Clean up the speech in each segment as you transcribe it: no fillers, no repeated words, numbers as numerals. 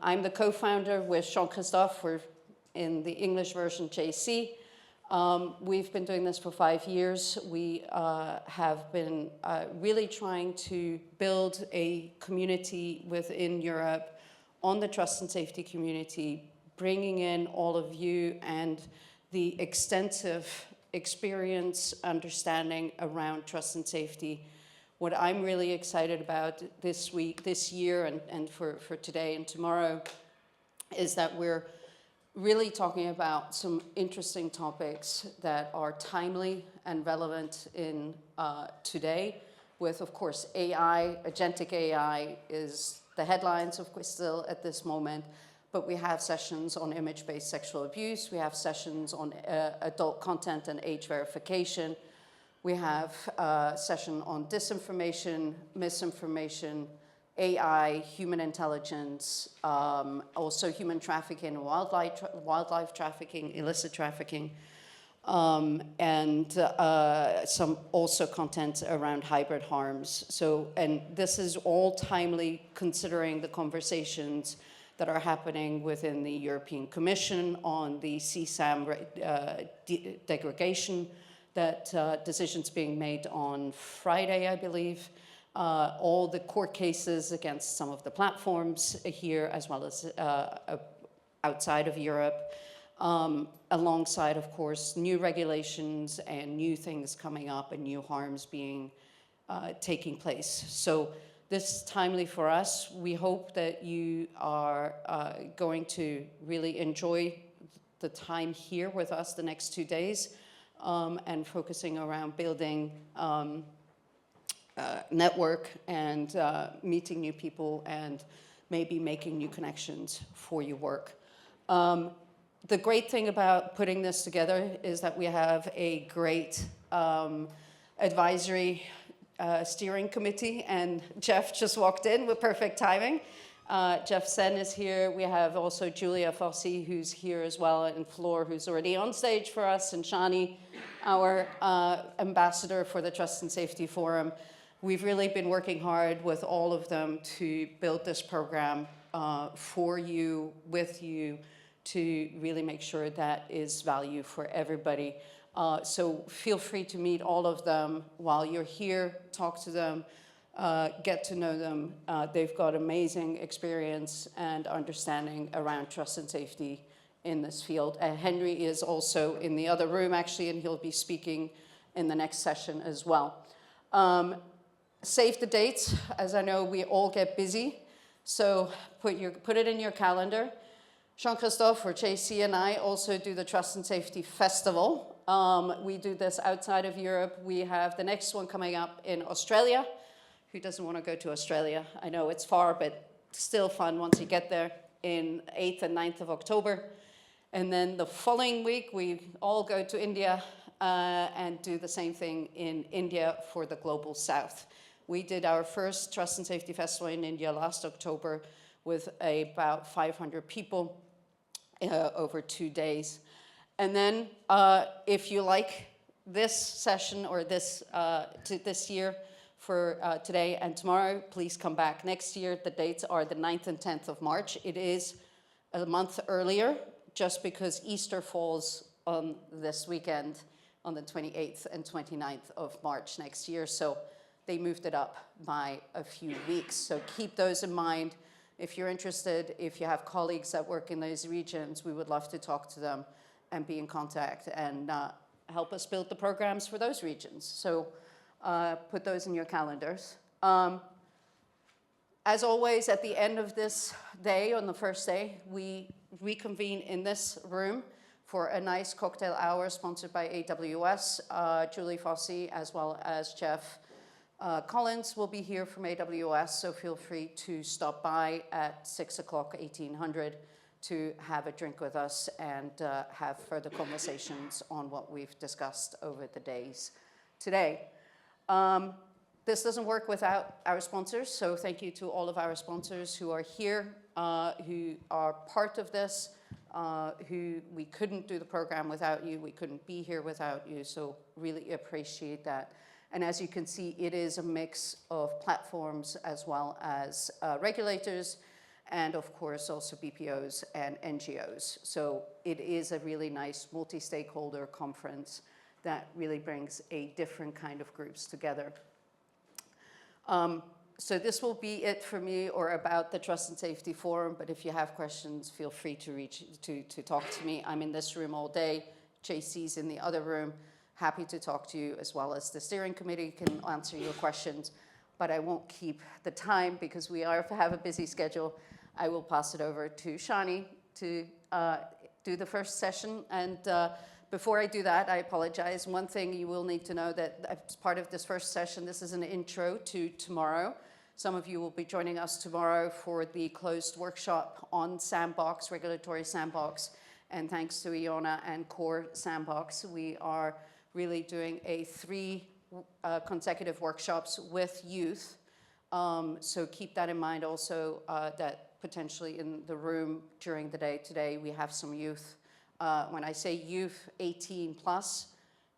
I'm the co-founder with Jean-Christophe. We're in the English version JC. We've been doing this for 5 years. We have been really trying to build a community within Europe on the trust and safety community, bringing in all of you and the extensive experience, understanding around trust and safety. What I'm really excited about this week, this year, and for today and tomorrow is that we're really talking about some interesting topics that are timely and relevant in today with, of course, AI. Agentic AI is the headlines, of course, still at this moment, but we have sessions on image-based sexual abuse. We have sessions on adult content and age verification. We have a session on disinformation, misinformation, AI, human intelligence, also human trafficking, wildlife trafficking, illicit trafficking, and some also content around hybrid harms. So, and this is all timely considering the conversations that are happening within the European Commission on the CSAM degradation, that decision's being made on Friday, I believe. All the court cases against some of the platforms here, as well as outside of Europe, alongside, of course, new regulations and new things coming up and new harms being taking place. So this is timely for us. We hope that you are going to really enjoy the time here with us the next 2 days, and focusing around building network and meeting new people and maybe making new connections for your work. The great thing about putting this together is that we have a great advisory steering committee, and Jeff just walked in with perfect timing. Jeff Sen is here. We have also Julia Farsi, who's here as well, and Floor, who's already on stage for us, and Shani, our ambassador for the Trust and Safety Forum. We've really been working hard with all of them to build this program for you, with you, to really make sure that is value for everybody. So feel free to meet all of them while you're here, talk to them, get to know them. They've got amazing experience and understanding around trust and safety in this field. Henry is also in the other room, actually, and he'll be speaking in the next session as well. Save the dates, as I know we all get busy, so put it in your calendar. Jean-Christophe, or JC, and I also do the Trust and Safety Festival. We do this outside of Europe. We have the next one coming up in Australia. Who doesn't want to go to Australia? I know it's far, but still fun once you get there, in 8th and 9th of October. And then the following week, we all go to India and do the same thing in India for the Global South. We did our first Trust and Safety Festival in India last October with about 500 people over 2 days. And then if you like this session or this year for today and tomorrow, please come back next year. The dates are the 9th and 10th of March. It is a month earlier, just because Easter falls on this weekend, on the 28th and 29th of March next year. So they moved it up by a few weeks. So keep those in mind. If you're interested, if you have colleagues that work in those regions, we would love to talk to them and be in contact and help us build the programs for those regions. So put those in your calendars. As always, at the end of this day, on the first day, we reconvene in this room for a nice cocktail hour sponsored by AWS. Julie Fossey, as well as Jeff Collins, will be here from AWS, so feel free to stop by at 6 o'clock, 1800, to have a drink with us and have further conversations on what we've discussed over the days today. This doesn't work without our sponsors, so thank you to all of our sponsors who are here, who are part of this, who we couldn't do the program without you, we couldn't be here without you, so really appreciate that. And as you can see, it is a mix of platforms as well as regulators and of course also BPOs and NGOs. So it is a really nice multi-stakeholder conference that really brings a different kind of groups together. So this will be it for me or about the Trust and Safety Forum, but if you have questions, feel free to talk to me. I'm in this room all day. JC's in the other room. Happy to talk to you, as well as the steering committee can answer your questions, but I won't keep the time because we have a busy schedule. I will pass it over to Shani to do the first session, and before I do that, I apologize. One thing you will need to know that as part of this first session, this is an intro to tomorrow. Some of you will be joining us tomorrow for the closed workshop on Sandbox, regulatory Sandbox, and thanks to Iona and Core Sandbox, we are really doing a 3 consecutive workshops with youth. So keep that in mind also, that potentially in the room during the day today, we have some youth. When I say youth, 18 plus,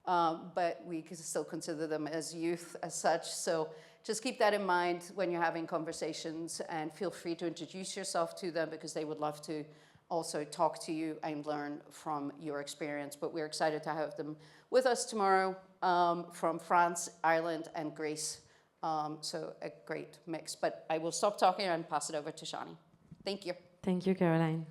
but we can still consider them as youth as such. So just keep that in mind when you're having conversations, and feel free to introduce yourself to them because they would love to also talk to you and learn from your experience. But we're excited to have them with us tomorrow from France, Ireland, and Greece. So a great mix. But I will stop talking and pass it over to Shani. Thank you. Thank you, Caroline.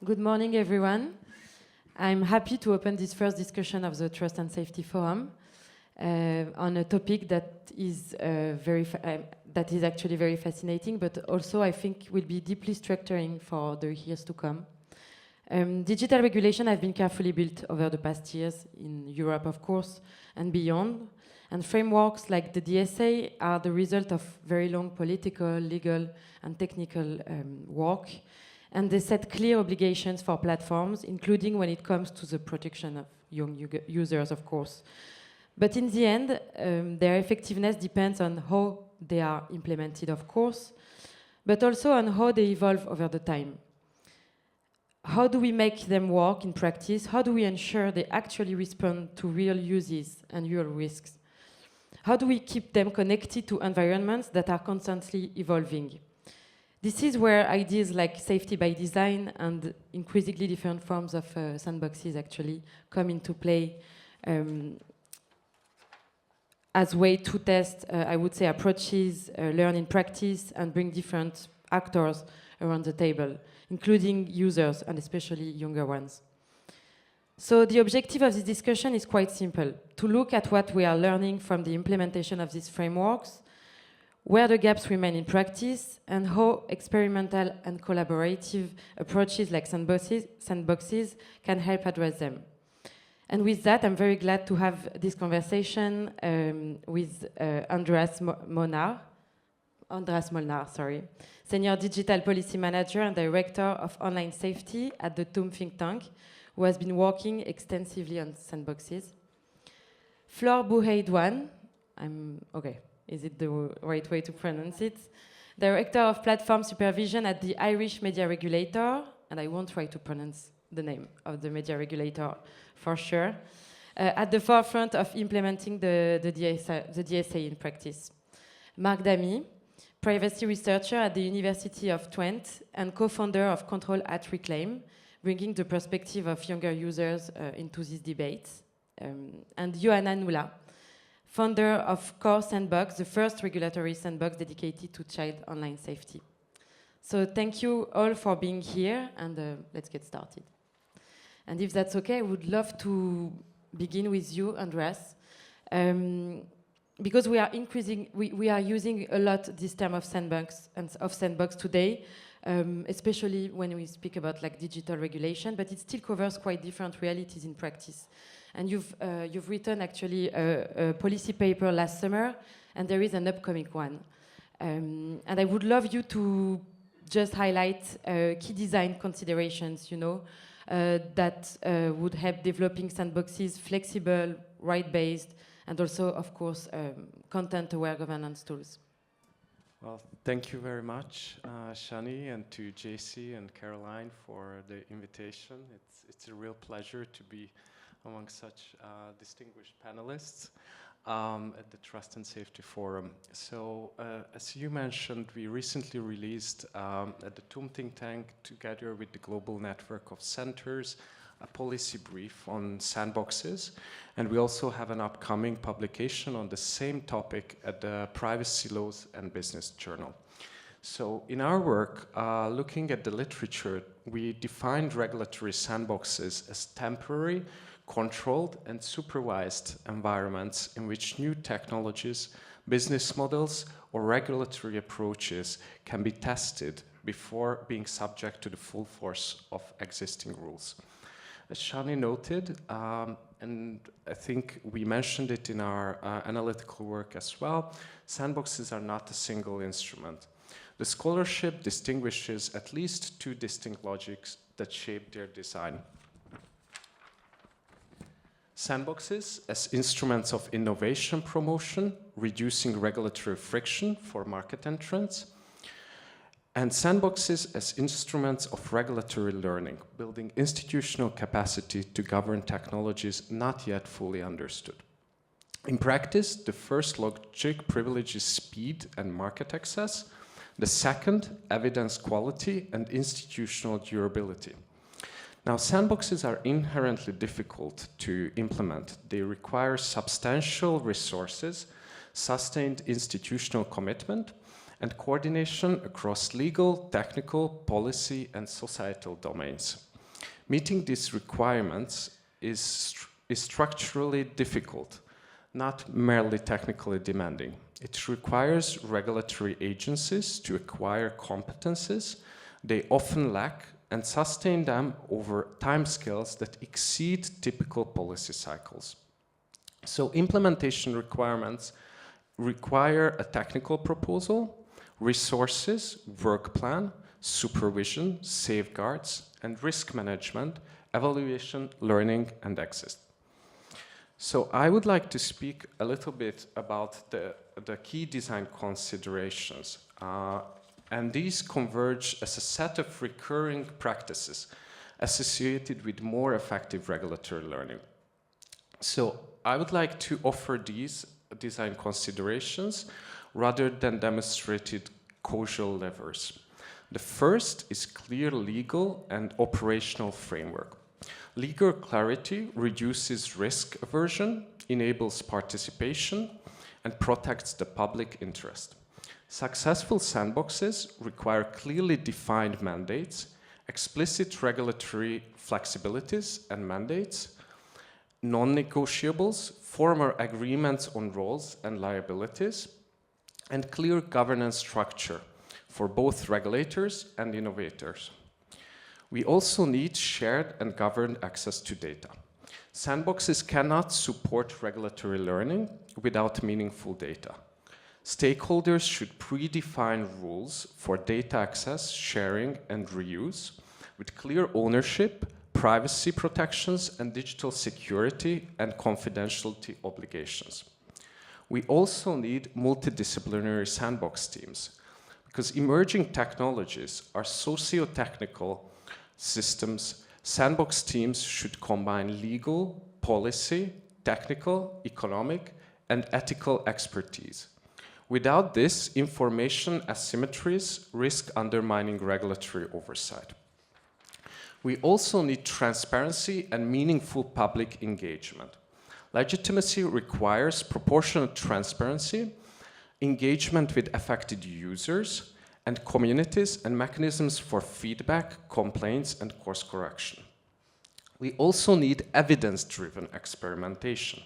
Good morning, everyone. I'm happy to open this first discussion of the Trust and Safety Forum on a topic that is actually very fascinating, but also I think will be deeply structuring for the years to come. Digital regulation has been carefully built over the past years in Europe, of course, and beyond. And frameworks like the DSA are the result of very long political, legal, and technical work. And they set clear obligations for platforms, including when it comes to the protection of young users, of course. But in the end, their effectiveness depends on how they are implemented, of course, but also on how they evolve over the time. How do we make them work in practice? How do we ensure they actually respond to real uses and real risks? How do we keep them connected to environments that are constantly evolving? This is where ideas like safety by design and increasingly different forms of sandboxes actually come into play as way to test, I would say, approaches, learn in practice, and bring different actors around the table, including users and especially younger ones. So the objective of this discussion is quite simple: to look at what we are learning from the implementation of these frameworks, where the gaps remain in practice, and how experimental and collaborative approaches like sandboxes can help address them. And with that, I'm very glad to have this conversation with Andreas Molnar, Senior Digital Policy Manager and Director of Online Safety at the TUM think tank, who has been working extensively on sandboxes. Flor Bouhaïdouane, is it the right way to pronounce it? Director of Platform Supervision at the Irish Media Regulator, and I won't try to pronounce the name of the media regulator for sure, at the forefront of implementing the DSA in practice. Marc Damy, privacy researcher at the University of Twente and co-founder of Control at Reclaim, bringing the perspective of younger users into these debates. And Johanna Nula, founder of Core Sandbox, the first regulatory sandbox dedicated to child online safety. So thank you all for being here, and let's get started. And if that's okay, I would love to begin with you, Andreas, because we are using a lot this term of sandbox today, especially when we speak about like digital regulation, but it still covers quite different realities in practice. And you've written actually a policy paper last summer, and there is an upcoming one. And I would love you to just highlight key design considerations, that would help developing sandboxes flexible, right-based, and also, of course, content-aware governance tools. Well, thank you very much, Shani, and to JC and Caroline for the invitation. It's a real pleasure to be among such distinguished panelists. at the Trust and Safety Forum. So, as you mentioned, we recently released at the TUM think tank, together with the global network of centers, a policy brief on sandboxes. And we also have an upcoming publication on the same topic at the Privacy Laws and Business Journal. So in our work, looking at the literature, we defined regulatory sandboxes as temporary, controlled and supervised environments in which new technologies, business models, or regulatory approaches can be tested before being subject to the full force of existing rules. As Shani noted, and I think we mentioned it in our analytical work as well, sandboxes are not a single instrument. The scholarship distinguishes at least two distinct logics that shape their design. Sandboxes as instruments of innovation promotion, reducing regulatory friction for market entrants, and sandboxes as instruments of regulatory learning, building institutional capacity to govern technologies not yet fully understood. In practice, the first logic privileges speed and market access. The second, evidence quality and institutional durability. Now, sandboxes are inherently difficult to implement. They require substantial resources, sustained institutional commitment, and coordination across legal, technical, policy, and societal domains. Meeting these requirements is structurally difficult, not merely technically demanding. It requires regulatory agencies to acquire competences they often lack and sustain them over timescales that exceed typical policy cycles. So implementation requirements require a technical proposal, resources, work plan, supervision, safeguards, and risk management, evaluation, learning, and exit. So I would like to speak a little bit about the key design considerations. And these converge as a set of recurring practices associated with more effective regulatory learning. So I would like to offer these design considerations rather than demonstrated causal levers. The first is clear legal and operational framework. Legal clarity reduces risk aversion, enables participation, and protects the public interest. Successful sandboxes require clearly defined mandates, explicit regulatory flexibilities and mandates, non-negotiables, formal agreements on roles and liabilities, and clear governance structure for both regulators and innovators. We also need shared and governed access to data. Sandboxes cannot support regulatory learning without meaningful data. Stakeholders should predefine rules for data access, sharing, and reuse with clear ownership, privacy protections, and digital security and confidentiality obligations. We also need multidisciplinary sandbox teams because emerging technologies are socio-technical systems. Sandbox teams should combine legal, policy, technical, economic, and ethical expertise. Without this, information asymmetries risk undermining regulatory oversight. We also need transparency and meaningful public engagement. Legitimacy requires proportionate transparency, engagement with affected users, and communities and mechanisms for feedback, complaints, and course correction. We also need evidence-driven experimentation.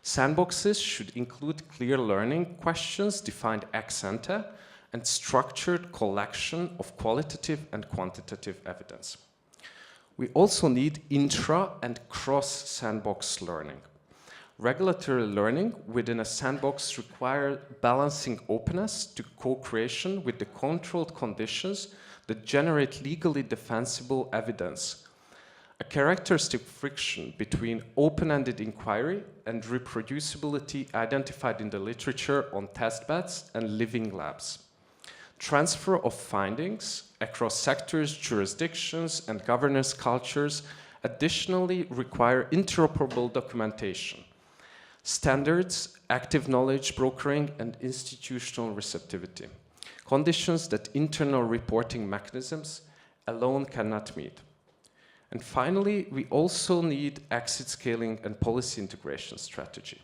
Sandboxes should include clear learning questions defined ex ante and structured collection of qualitative and quantitative evidence. We also need intra- and cross-sandbox learning. Regulatory learning within a sandbox requires balancing openness to co-creation with the controlled conditions that generate legally defensible evidence. A characteristic friction between open-ended inquiry and reproducibility identified in the literature on testbeds and living labs. Transfer of findings across sectors, jurisdictions, and governance cultures additionally require interoperable documentation. Standards, active knowledge brokering, and institutional receptivity. Conditions that internal reporting mechanisms alone cannot meet. And finally, we also need exit scaling and policy integration strategy.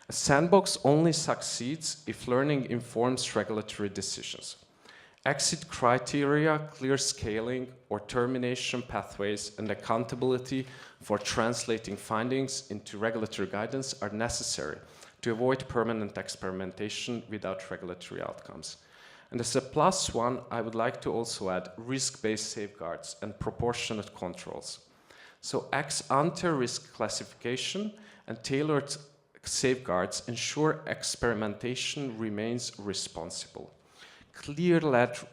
A sandbox only succeeds if learning informs regulatory decisions. Exit criteria, clear scaling or termination pathways, and accountability for translating findings into regulatory guidance are necessary to avoid permanent experimentation without regulatory outcomes. And as a plus one, I would like to also add risk-based safeguards and proportionate controls. So ex-ante risk classification and tailored safeguards ensure experimentation remains responsible. Clear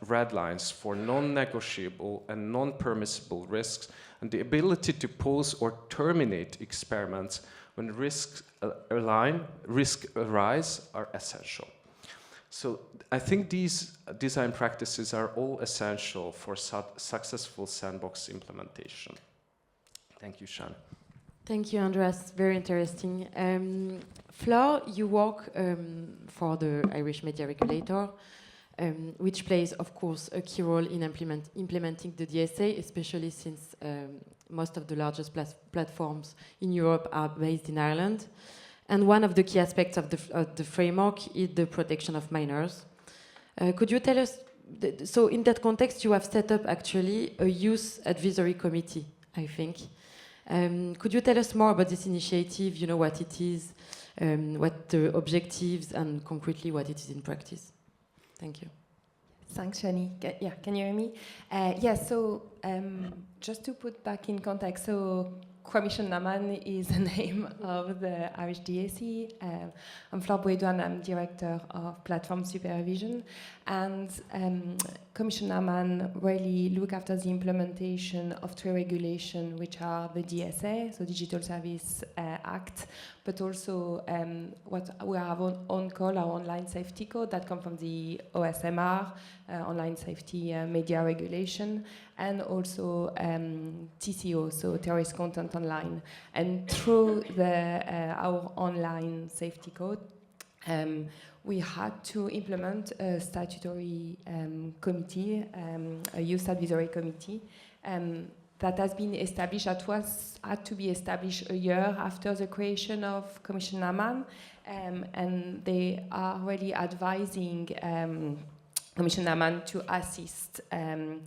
red lines for non-negotiable and non-permissible risks and the ability to pause or terminate experiments when risks arise are essential. So I think these design practices are all essential for successful sandbox implementation. Thank you, Shan. Thank you, Andreas. Very interesting. Flor, you work for the Irish media regulator, which plays, of course, a key role in implementing the DSA, especially since most of the largest platforms in Europe are based in Ireland. And one of the key aspects of the framework is the protection of minors. Could you tell us, so in that context, you have set up actually a youth advisory committee, I think. Could you tell us more about this initiative, you know, what it is, what the objectives, and concretely what it is in practice? Thank you. Thanks, Shani. Yeah, can you hear me? So just to put back in context, so Commission Naman is the name of the Irish DSE. I'm Flor Bouedouane, I'm Director of Platform Supervision. And Commission Naman really look after the implementation of 3 regulations, which are the DSA, so Digital Service Act, but also what we have on call, our online safety code that come from the OSMR, online safety media regulation, and also TCO, so terrorist content online. And through our online safety code, we had to implement a statutory committee, a youth advisory committee, that has been established, had to be established a year after the creation of Commission Naman, and they are really advising Commission Naman to assist and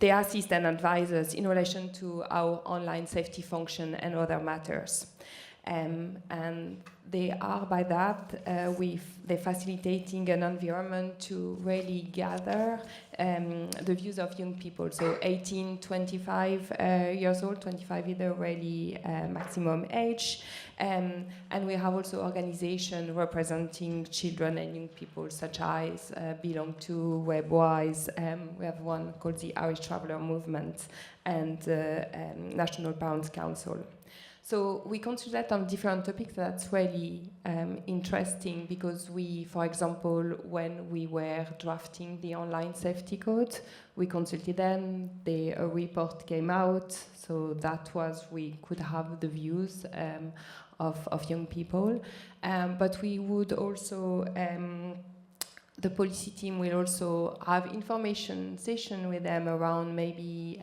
they assist and advise us in relation to our online safety function and other matters. And they are, by that, they're facilitating an environment to really gather the views of young people, so 18, 25 years old, 25 is the really maximum age. And we have also organizations representing children and young people, such as belong to WebWise. We have one called the Irish Traveller Movement and National Parents Council. So we concentrate on different topics. That's really interesting because we, for example, when we were drafting the online safety code, we consulted them, a report came out, so that was, we could have the views of young people. But we would also, the policy team will also have information session with them around maybe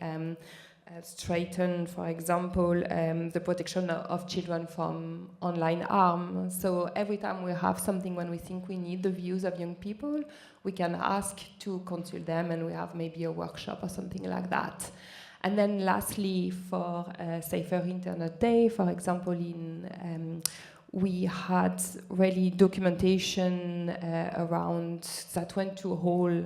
straighten, for example, the protection of children from online harm. So every time we have something when we think we need the views of young people, we can ask to consult them, and we have maybe a workshop or something like that. And then lastly, for Safer Internet Day, for example, we had really documentation around that went to all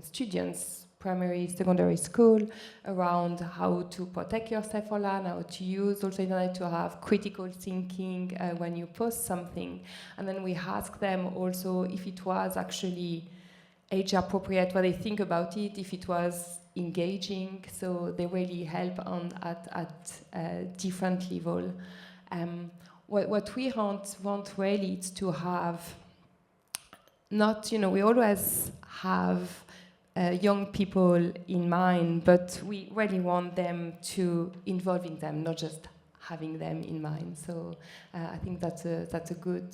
students, primary, secondary school, around how to protect yourself online, how to use also internet to have critical thinking when you post something. And then we asked them also if it was actually age appropriate, what they think about it, if it was engaging. So they really help at different level. What we want really is to have not, we always have young people in mind, but we really want them to involve in them, not just having them in mind. So I think that's a good,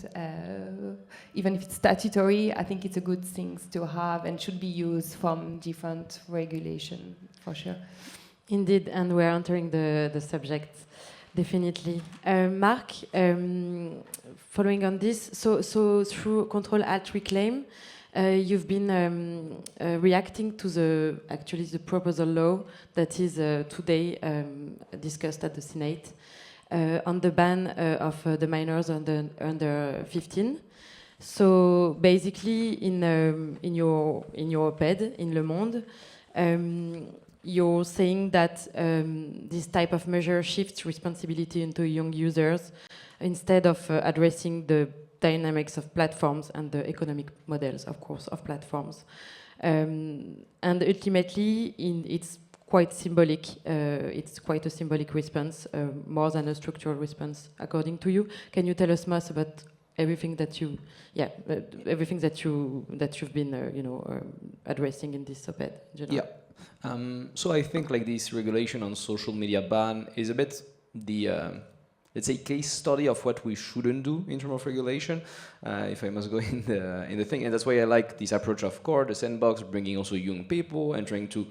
even if it's statutory, I think it's a good thing to have and should be used from different regulation, for sure. Indeed, and we're entering the subject, definitely. Mark, following on this, so through Control-Alt-Reclaim, you've been reacting to the proposal law that is today discussed at the Senate on the ban of the minors under 15. So basically, in your op-ed in Le Monde, you're saying that this type of measure shifts responsibility into young users instead of addressing the dynamics of platforms and the economic models, of course, of platforms. And ultimately, it's quite symbolic. It's quite a symbolic response, more than a structural response, according to you. Can you tell us more about everything that you've been, addressing in this op-ed? Yeah. So I think like this regulation on social media ban is a bit the let's say case study of what we shouldn't do in terms of regulation, if I must go in the thing, and that's why I like this approach of core, the sandbox, bringing also young people and trying to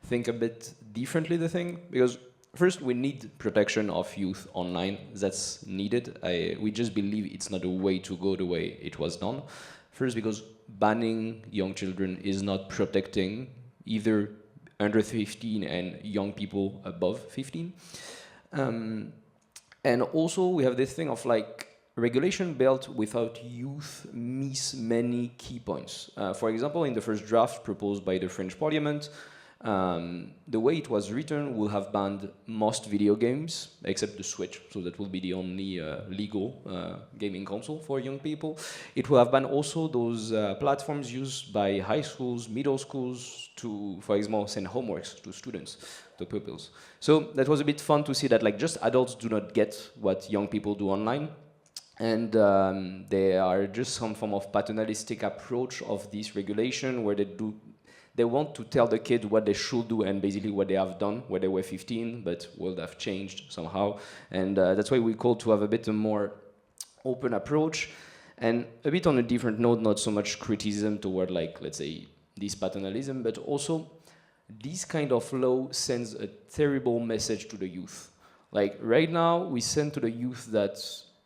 think a bit differently the thing, because first we need protection of youth online. That's needed. We just believe it's not a way to go the way it was done. First, because banning young children is not protecting either under 15 and young people above 15. And also we have this thing of like regulation built without youth miss many key points. For example, in the first draft proposed by the French Parliament, the way it was written will have banned most video games except the Switch, so that will be the only legal gaming console for young people. It will have banned also those platforms used by high schools, middle schools to, for example, send homeworks to students, to pupils. So that was a bit fun to see that like just adults do not get what young people do online. And they are just some form of paternalistic approach of this regulation where they want to tell the kid what they should do and basically what they have done when they were 15, but world have changed somehow. And that's why we call to have a bit more open approach. And a bit on a different note, not so much criticism toward like, let's say, this paternalism, but also this kind of law sends a terrible message to the youth. Like right now, we send to the youth that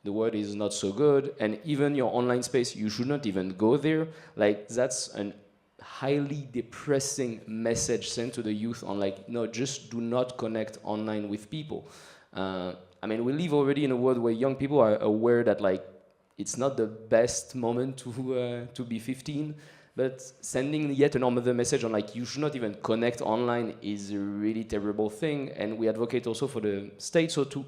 the world is not so good, and even your online space, you should not even go there. Like that's an highly depressing message sent to the youth on like, no, just do not connect online with people. I mean, we live already in a world where young people are aware that like, it's not the best moment to be 15, but sending yet another message on like, you should not even connect online is a really terrible thing. And we advocate also for the state, so to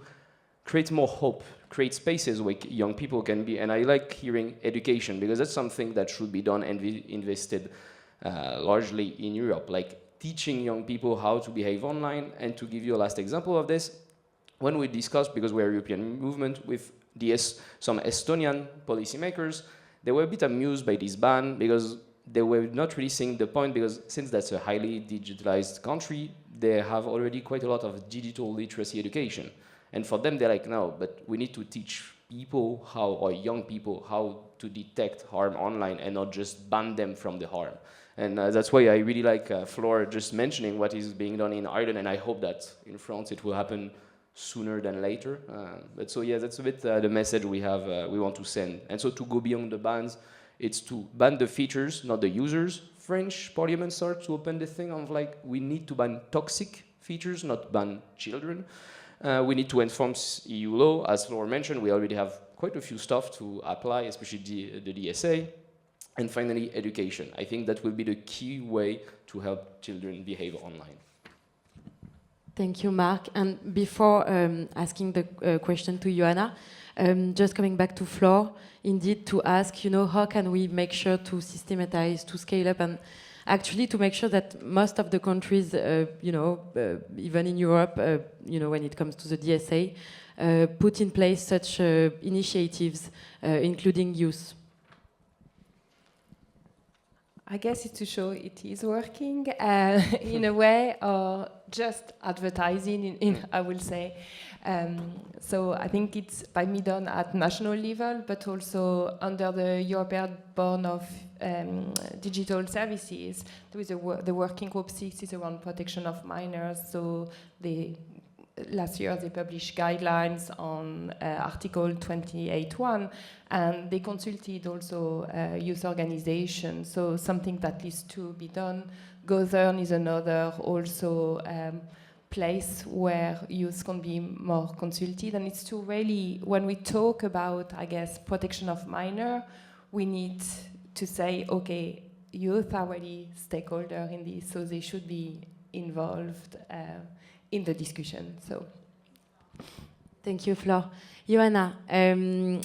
create more hope, create spaces where young people can be. And I like hearing education, because that's something that should be done and be invested largely in Europe, like teaching young people how to behave online. And to give you a last example of this, when we discussed, because we're a European movement, with some Estonian policymakers, they were a bit amused by this ban, because they were not really seeing the point, because since that's a highly digitalized country, they have already quite a lot of digital literacy education. And for them, they're like, no, but we need to teach people how, or young people, how to detect harm online and not just ban them from the harm. And that's why I really like Flore just mentioning what is being done in Ireland, and I hope that in France it will happen sooner than later. But so yeah, that's a bit the message we have, we want to send. And so to go beyond the bans, it's to ban the features, not the users. French Parliament starts to open the thing of like, we need to ban toxic features, not ban children. We need to enforce EU law. As Flore mentioned, we already have quite a few stuff to apply, especially the DSA. And finally, education. I think that will be the key way to help children behave online. Thank you, Mark. And before asking the question to Johanna, just coming back to Flore, indeed to ask, how can we make sure to systematize, to scale up, and actually to make sure that most of the countries, even in Europe, when it comes to the DSA, put in place such initiatives, including youth. I guess it's to show it is working in a way, or just advertising, I will say. So I think it's by me done at national level, but also under the European Board of Digital Services. There is the working group 6 is around protection of minors. So last year they published guidelines on Article 28.1, and they consulted also youth organizations. So something that needs to be done. Gothern is another also place where youth can be more consulted, and it's to really, when we talk about, I guess, protection of minor, we need to say, okay, youth are really stakeholder in this, so they should be involved in the discussion. So, thank you, Flor. Joanna,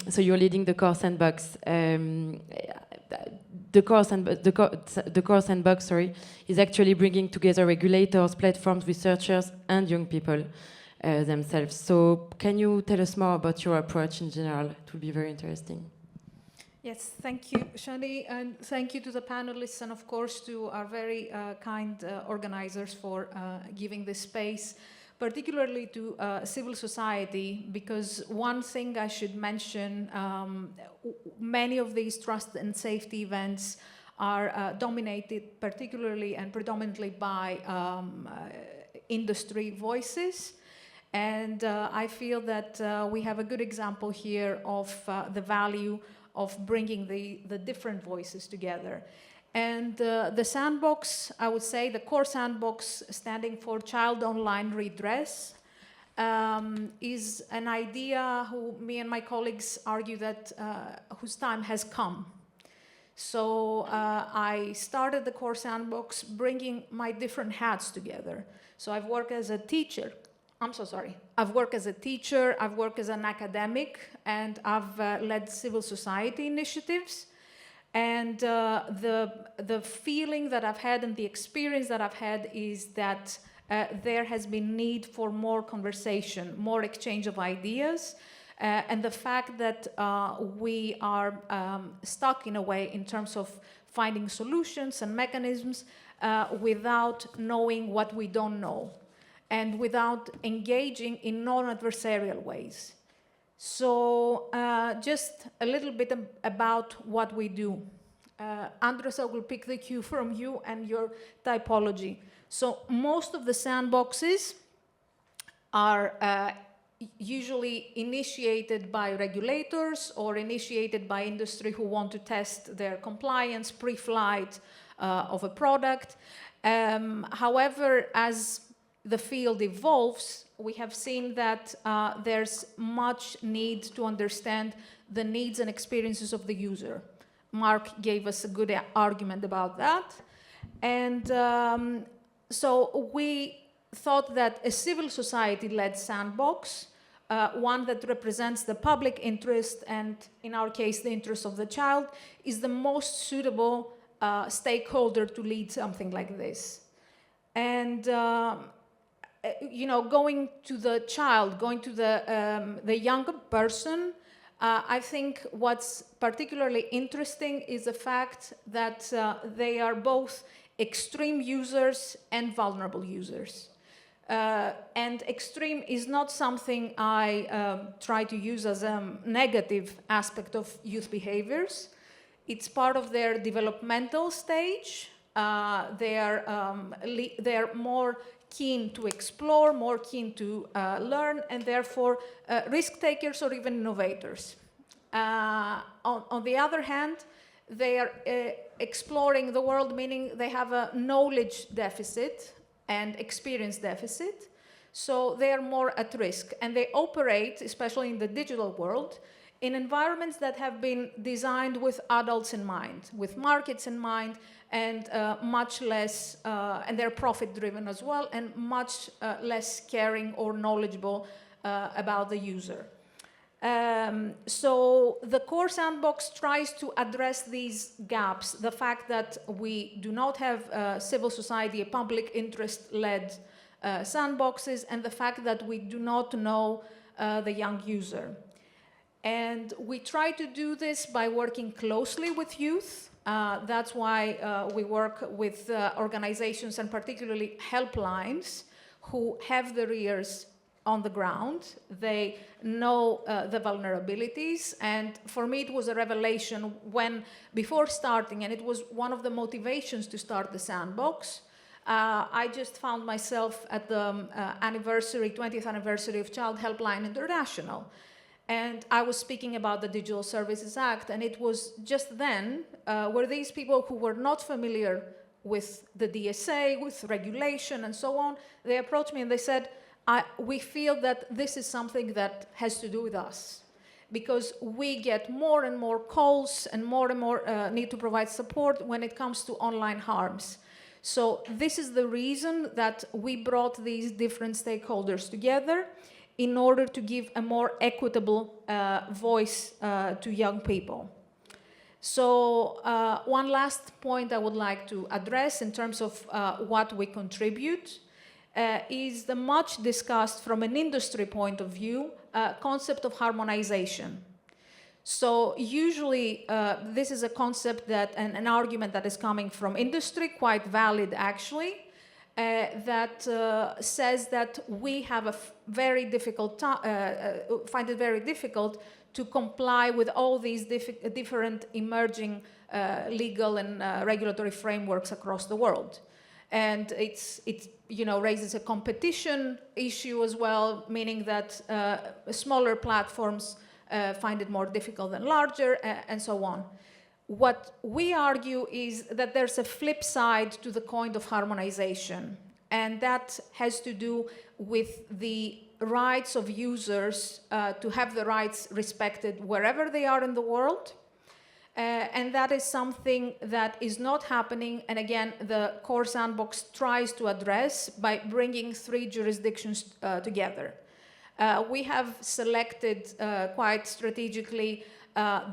so you're leading the core sandbox. The core sandbox, is actually bringing together regulators, platforms, researchers, and young people themselves. So, can you tell us more about your approach in general? It would be very interesting. Yes, thank you, Shani, and thank you to the panelists, and of course to our very kind organizers for giving this space, particularly to civil society, because one thing I should mention, many of these trust and safety events are dominated particularly and predominantly by industry voices. And I feel that we have a good example here of the value of bringing the different voices together. And the sandbox, I would say, the core sandbox, standing for Child Online Redress, is an idea me and my colleagues argue that whose time has come. So I started the core sandbox bringing my different hats together. So I've worked as a teacher. I've worked as a teacher, I've worked as an academic, and I've led civil society initiatives. And the feeling that I've had and the experience that I've had is that there has been need for more conversation, more exchange of ideas, and the fact that we are stuck in a way in terms of finding solutions and mechanisms without knowing what we don't know, and without engaging in non-adversarial ways. So just a little bit about what we do. Andres, I will pick the cue from you and your typology. So most of the sandboxes are usually initiated by regulators or initiated by industry who want to test their compliance pre-flight of a product. However, as the field evolves, we have seen that there's much need to understand the needs and experiences of the user. Mark gave us a good argument about that. And so we thought that a civil society-led sandbox, one that represents the public interest and, in our case, the interest of the child, is the most suitable stakeholder to lead something like this. And you know, going to the child, going to the younger person, I think what's particularly interesting is the fact that they are both extreme users and vulnerable users. And extreme is not something I try to use as a negative aspect of youth behaviors. It's part of their developmental stage. They are more keen to explore, more keen to learn, and therefore risk takers or even innovators. On the other hand, they are exploring the world, meaning they have a knowledge deficit and experience deficit, so they are more at risk. And they operate, especially in the digital world, in environments that have been designed with adults in mind, with markets in mind, and much less, and they're profit-driven as well, and much less caring or knowledgeable about the user. So the core sandbox tries to address these gaps, the fact that we do not have civil society, public interest-led sandboxes, and the fact that we do not know the young user. And we try to do this by working closely with youth. That's why we work with organizations and particularly helplines who have their ears on the ground. They know the vulnerabilities. And for me, it was a revelation when, before starting, and it was one of the motivations to start the Sandbox, I just found myself at the 20th anniversary of Child Helpline International. And I was speaking about the Digital Services Act, and it was just then where these people who were not familiar with the DSA, with regulation and so on, they approached me and they said, we feel that this is something that has to do with us, because we get more and more calls and more need to provide support when it comes to online harms. So this is the reason that we brought these different stakeholders together in order to give a more equitable voice to young people. So one last point I would like to address in terms of what we contribute is the much discussed from an industry point of view concept of harmonization. So usually this is a concept that, an argument that is coming from industry, quite valid actually, that says that we have a very difficult find it very difficult to comply with all these different emerging legal and regulatory frameworks across the world. And it raises a competition issue as well, meaning that smaller platforms find it more difficult than larger, and so on. What we argue is that there's a flip side to the coin of harmonization, and that has to do with the rights of users to have the rights respected wherever they are in the world. And that is something that is not happening, and again, the core sandbox tries to address by bringing 3 jurisdictions together. We have selected quite strategically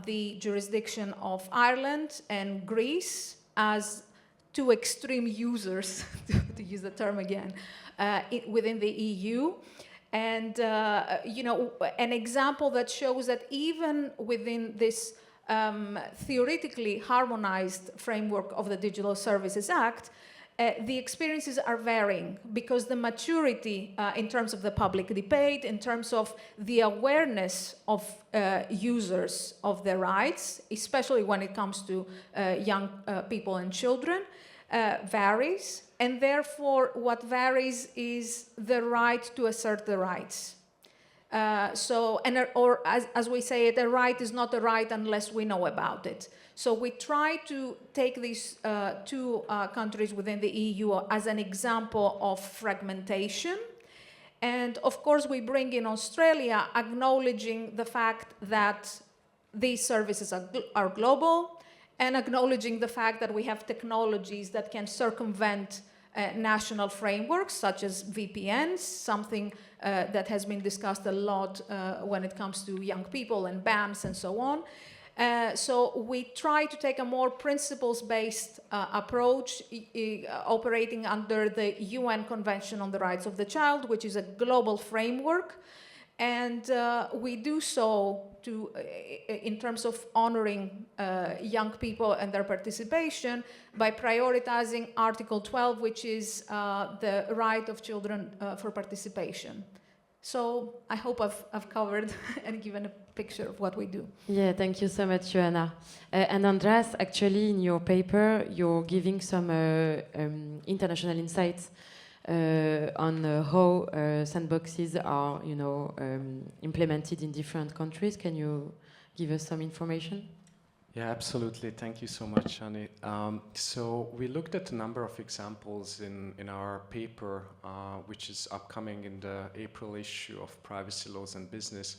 the jurisdiction of Ireland and Greece as 2 extreme users, to use the term again, within the EU. And an example that shows that even within this theoretically harmonized framework of the Digital Services Act, the experiences are varying, because the maturity in terms of the public debate, in terms of the awareness of users of their rights, especially when it comes to young people and children, varies. And therefore, what varies is the right to assert the rights. As we say it, a right is not a right unless we know about it. So we try to take these 2 countries within the EU as an example of fragmentation. And of course, we bring in Australia, acknowledging the fact that these services are global, and acknowledging the fact that we have technologies that can circumvent national frameworks, such as VPNs, something that has been discussed a lot when it comes to young people and bans and so on. So we try to take a more principles-based approach, operating under the UN Convention on the Rights of the Child, which is a global framework. And we do so in terms of honoring young people and their participation by prioritizing Article 12, which is the right of children for participation. So I hope I've covered and given a picture of what we do. Yeah, thank you so much, Joanna. And Andreas, actually, in your paper, you're giving some international insights on how sandboxes are, implemented in different countries. Can you give us some information? Yeah, absolutely. Thank you so much, Annie. So we looked at a number of examples in our paper, which is upcoming in the April issue of Privacy Laws and Business.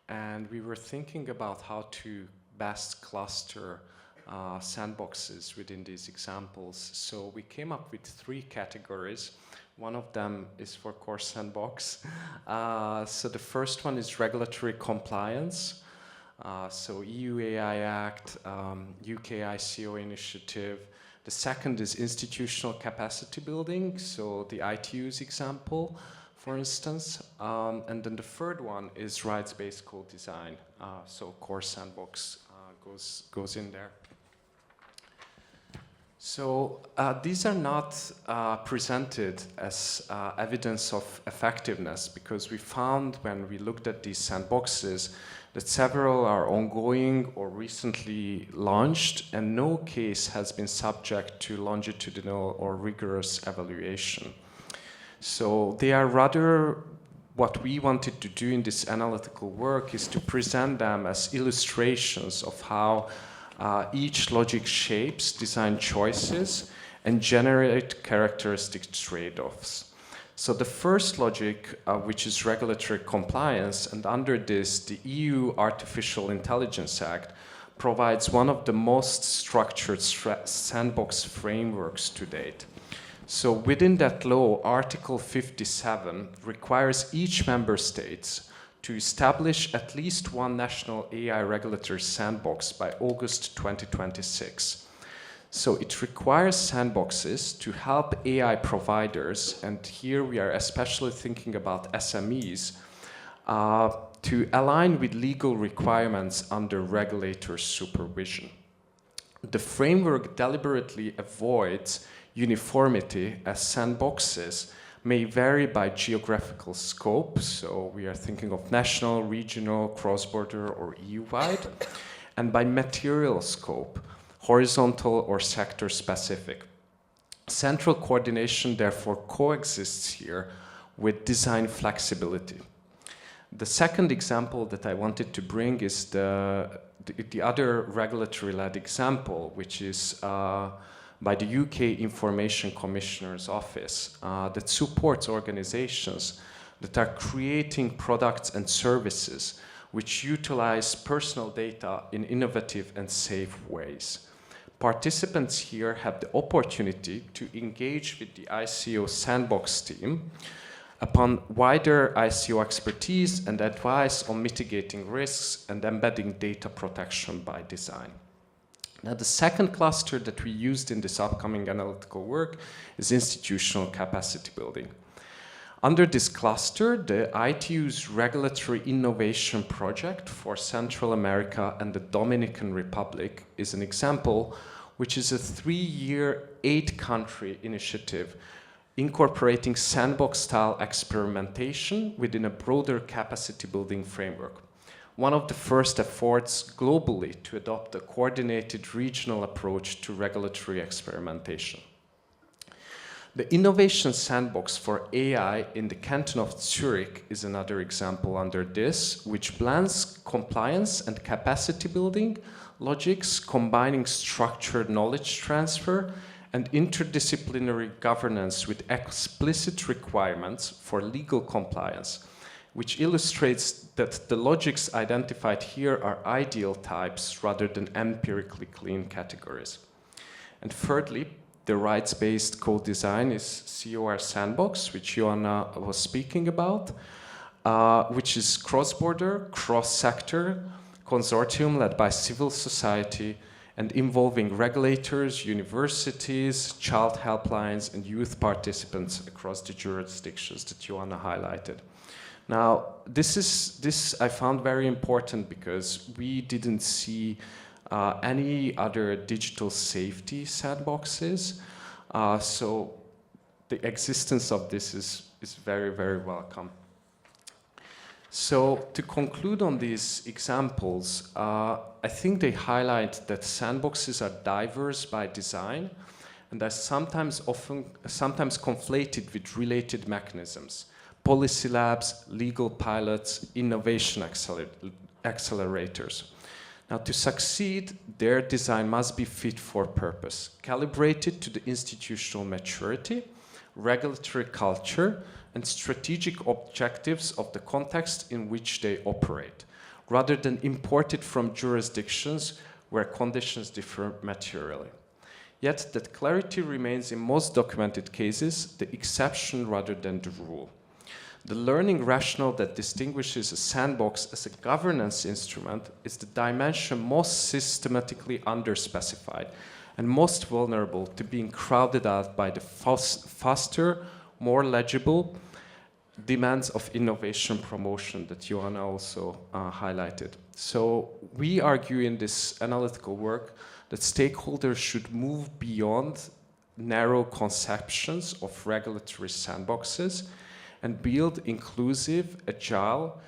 And we were thinking about how to best cluster sandboxes within these examples. So we came up with 3 categories. One of them is for core sandbox. So the first one is regulatory compliance. So EU AI Act, UK ICO initiative. The second is institutional capacity building, so the ITU's example, for instance. And then the third one is rights-based co-design. So core sandbox goes in there. So these are not presented as evidence of effectiveness, because we found when we looked at these sandboxes that several are ongoing or recently launched, and no case has been subject to longitudinal or rigorous evaluation. So they are rather, what we wanted to do in this analytical work is to present them as illustrations of how each logic shapes design choices and generate characteristic trade-offs. So the first logic, which is regulatory compliance, and under this, the EU Artificial Intelligence Act provides one of the most structured sandbox frameworks to date. So within that law, Article 57 requires each member state to establish at least one national AI regulatory sandbox by August 2026. So it requires sandboxes to help AI providers, and here we are especially thinking about SMEs, to align with legal requirements under regulator supervision. The framework deliberately avoids uniformity, as sandboxes may vary by geographical scope, so we are thinking of national, regional, cross-border, or EU-wide, and by material scope, horizontal or sector-specific. Central coordination therefore coexists here with design flexibility. The second example that I wanted to bring is the other regulatory-led example, which is by the UK Information Commissioner's Office that supports organizations that are creating products and services which utilize personal data in innovative and safe ways. Participants here have the opportunity to engage with the ICO sandbox team upon wider ICO expertise and advice on mitigating risks and embedding data protection by design. Now, the second cluster that we used in this upcoming analytical work is institutional capacity building. Under this cluster, the ITU's Regulatory Innovation Project for Central America and the Dominican Republic is an example, which is a 3-year, 8-country initiative incorporating sandbox-style experimentation within a broader capacity building framework. One of the first efforts globally to adopt a coordinated regional approach to regulatory experimentation. The Innovation Sandbox for AI in the canton of Zurich is another example under this, which blends compliance and capacity building logics, combining structured knowledge transfer and interdisciplinary governance with explicit requirements for legal compliance, which illustrates that the logics identified here are ideal types rather than empirically clean categories. And thirdly, the rights-based co-design is COR Sandbox, which Joanna was speaking about, which is cross-border, cross-sector consortium led by civil society and involving regulators, universities, child helplines, and youth participants across the jurisdictions that Joanna highlighted. Now, this I found very important because we didn't see any other digital safety sandboxes, so the existence of this is very, very welcome. So to conclude on these examples, I think they highlight that sandboxes are diverse by design and are sometimes conflated with related mechanisms. Policy labs, legal pilots, innovation accelerators. Now, to succeed, their design must be fit for purpose, calibrated to the institutional maturity, regulatory culture, and strategic objectives of the context in which they operate, rather than imported from jurisdictions where conditions differ materially. Yet, that clarity remains in most documented cases the exception rather than the rule. The learning rationale that distinguishes a sandbox as a governance instrument is the dimension most systematically underspecified and most vulnerable to being crowded out by the faster, more legible demands of innovation promotion that Joanna also highlighted. So we argue in this analytical work that stakeholders should move beyond narrow conceptions of regulatory sandboxes and build inclusive, agile,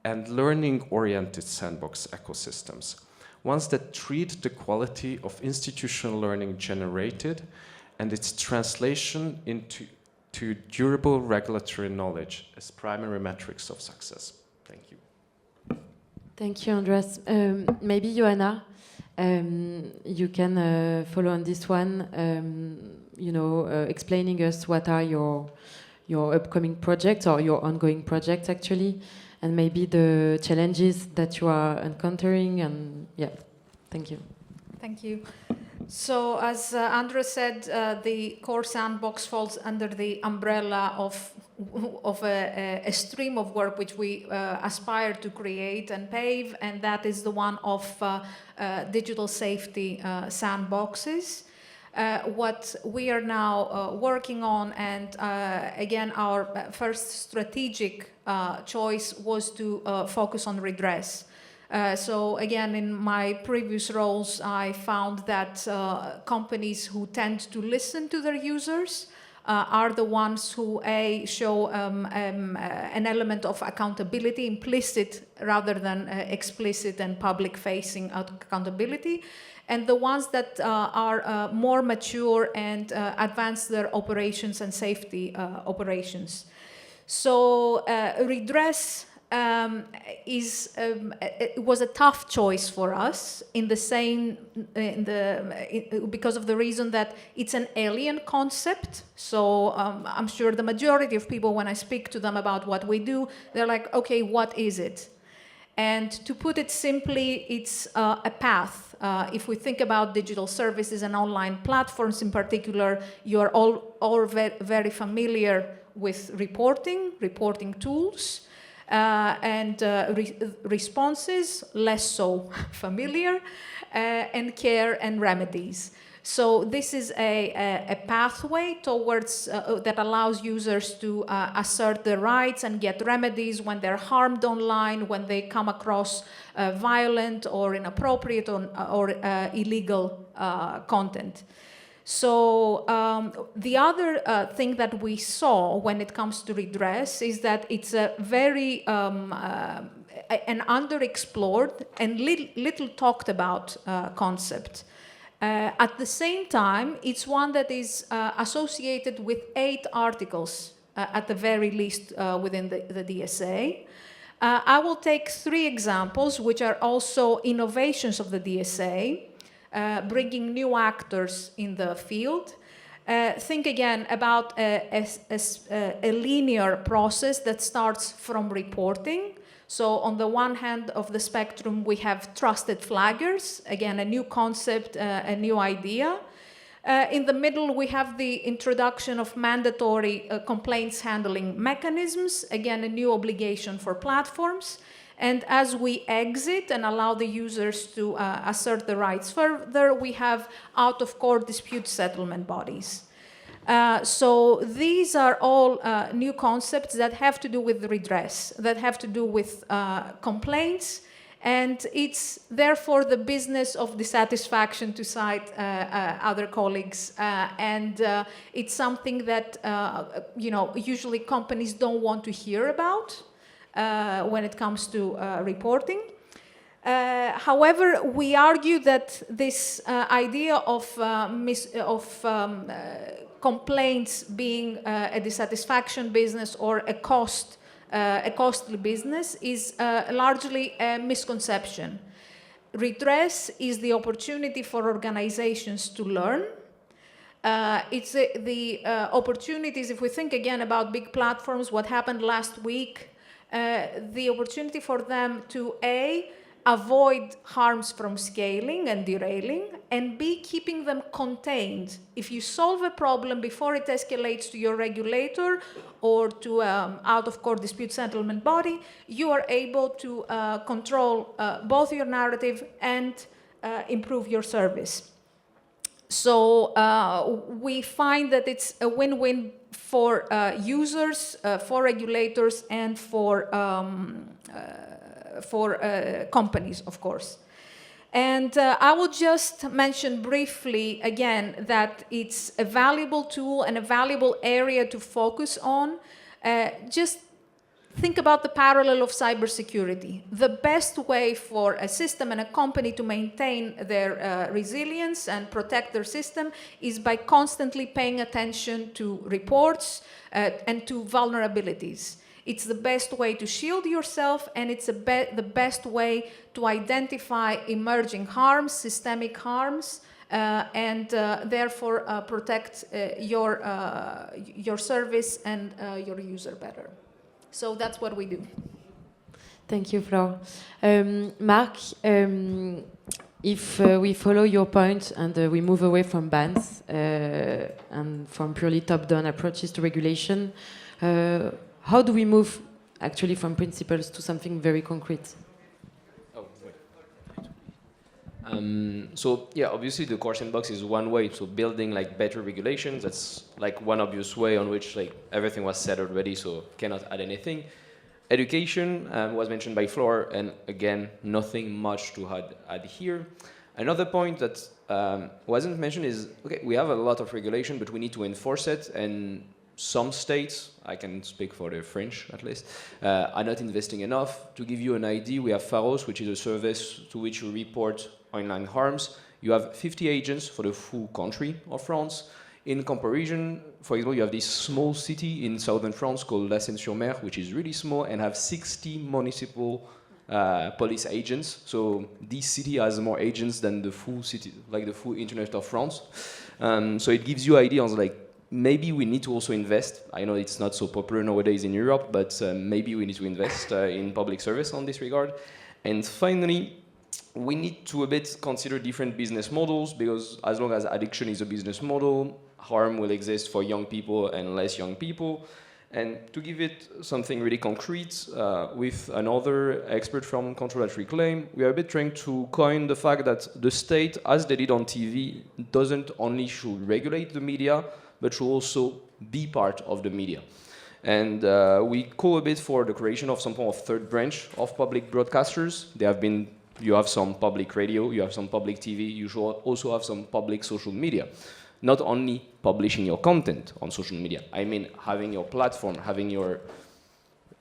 and learning-oriented sandbox ecosystems, ones that treat the quality of institutional learning generated and its translation into durable regulatory knowledge as primary metrics of success. Thank you. Thank you, Andreas. Maybe Joanna, you can follow on this one, explaining us what are your upcoming projects or your ongoing projects actually, and maybe the challenges that you are encountering, and yeah, thank you. Thank you. So as Andrea said, the core sandbox falls under the umbrella of a stream of work which we aspire to create and pave, and that is the one of digital safety sandboxes. What we are now working on, and again, our first strategic choice was to focus on redress. So again, in my previous roles, I found that companies who tend to listen to their users are the ones who show an element of accountability, implicit rather than explicit and public-facing accountability, and the ones that are more mature and advance their operations and safety operations. So redress it was a tough choice for us because of the reason that it's an alien concept. So I'm sure the majority of people, when I speak to them about what we do, they're like, okay, what is it? And to put it simply, it's a path. If we think about digital services and online platforms in particular, you're all very familiar with reporting tools. And responses, less so familiar, and care and remedies. So this is a pathway towards that allows users to assert their rights and get remedies when they're harmed online, when they come across violent or inappropriate or illegal content. So the other thing that we saw when it comes to redress is that it's a very an underexplored and little talked about concept. At the same time, it's one that is associated with 8 articles at the very least within the DSA. I will take 3 examples, which are also innovations of the DSA. Bringing new actors in the field. Think again about a linear process that starts from reporting. So on the one hand of the spectrum, we have trusted flaggers, again, a new concept, a new idea. In the middle, we have the introduction of mandatory complaints handling mechanisms, again, a new obligation for platforms. And as we exit and allow the users to assert the rights further, we have out-of-court dispute settlement bodies. So these are all new concepts that have to do with redress, that have to do with complaints, and it's therefore the business of dissatisfaction, to cite other colleagues, and it's something that usually companies don't want to hear about. When it comes to reporting. However, we argue that this idea of complaints being a dissatisfaction business or a costly business is largely a misconception. Redress is the opportunity for organizations to learn. It's the opportunities, if we think again about big platforms, what happened last week, the opportunity for them to A, avoid harms from scaling and derailing, and B, keeping them contained. If you solve a problem before it escalates to your regulator or to out-of-court dispute settlement body, you are able to control both your narrative and improve your service. So we find that it's a win-win for users, for regulators, and for companies, of course. And I will just mention briefly again that it's a valuable tool and a valuable area to focus on. Just think about the parallel of cybersecurity. The best way for a system and a company to maintain their resilience and protect their system is by constantly paying attention to reports and to vulnerabilities. It's the best way to shield yourself, and it's the best way to identify emerging harms, systemic harms, and therefore protect your service and your user better. So that's what we do. Thank you, Flor. Mark, if we follow your point and we move away from bans and from purely top-down approaches to regulation, how do we move actually from principles to something very concrete? So yeah, obviously the core sandbox is one way. So building like better regulations, that's like one obvious way on which like everything was said already, so cannot add anything. Education was mentioned by Flor, and again, nothing much to add here. Another point that wasn't mentioned is, okay, we have a lot of regulation, but we need to enforce it, and some states, I can speak for the French at least, are not investing enough. To give you an idea, we have Pharos, which is a service to which you report online harms. You have 50 agents for the full country of France. In comparison, for example, you have this small city in southern France called La Seine-sur-Mer, which is really small and have 60 municipal police agents. So this city has more agents than the full city, like the full internet of France. So it gives you ideas like, maybe we need to also invest. I know it's not so popular nowadays in Europe, but maybe we need to invest in public service on this regard. And finally, we need to a bit consider different business models, because as long as addiction is a business model, harm will exist for young people and less young people. And to give it something really concrete, with another expert from Control at Reclaim, we are a bit trying to coin the fact that the state, as they did on TV, doesn't only should regulate the media, but should also be part of the media. And we call a bit for the creation of some form of third branch of public broadcasters. You have some public radio, you have some public TV, you should also have some public social media. Not only publishing your content on social media, I mean having your platform, having your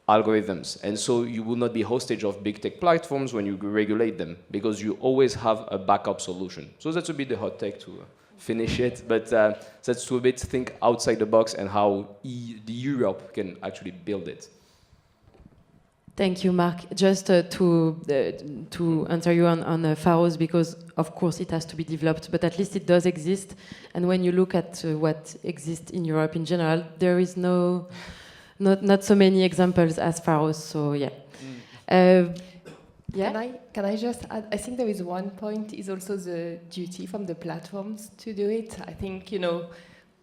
algorithms. And so you will not be hostage of big tech platforms when you regulate them, because you always have a backup solution. So that's a bit the hot take to finish it, but that's to a bit think outside the box and how the Europe can actually build it. Thank you, Mark. Just to answer you on Pharos, because of course it has to be developed, but at least it does exist. And when you look at what exists in Europe in general, there is not so many examples as Pharos. So yeah. Yeah? Can I just add? I think there is one point is also the duty from the platforms to do it. I think,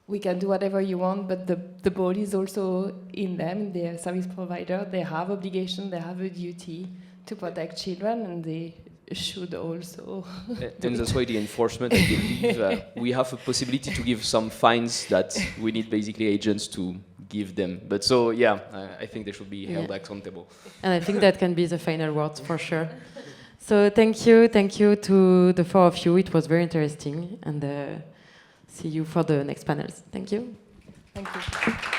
we can do whatever you want, but the ball is also in them. They're a service provider. They have obligation. They have a duty to protect children, and they should also. And that's why the enforcement, I believe, we have a possibility to give some fines that we need basically agents to give them. But so, yeah, I think they should be held accountable. And I think that can be the final words for sure. So thank you to the four of you. It was very interesting, and see you for the next panels. Thank you. Thank you.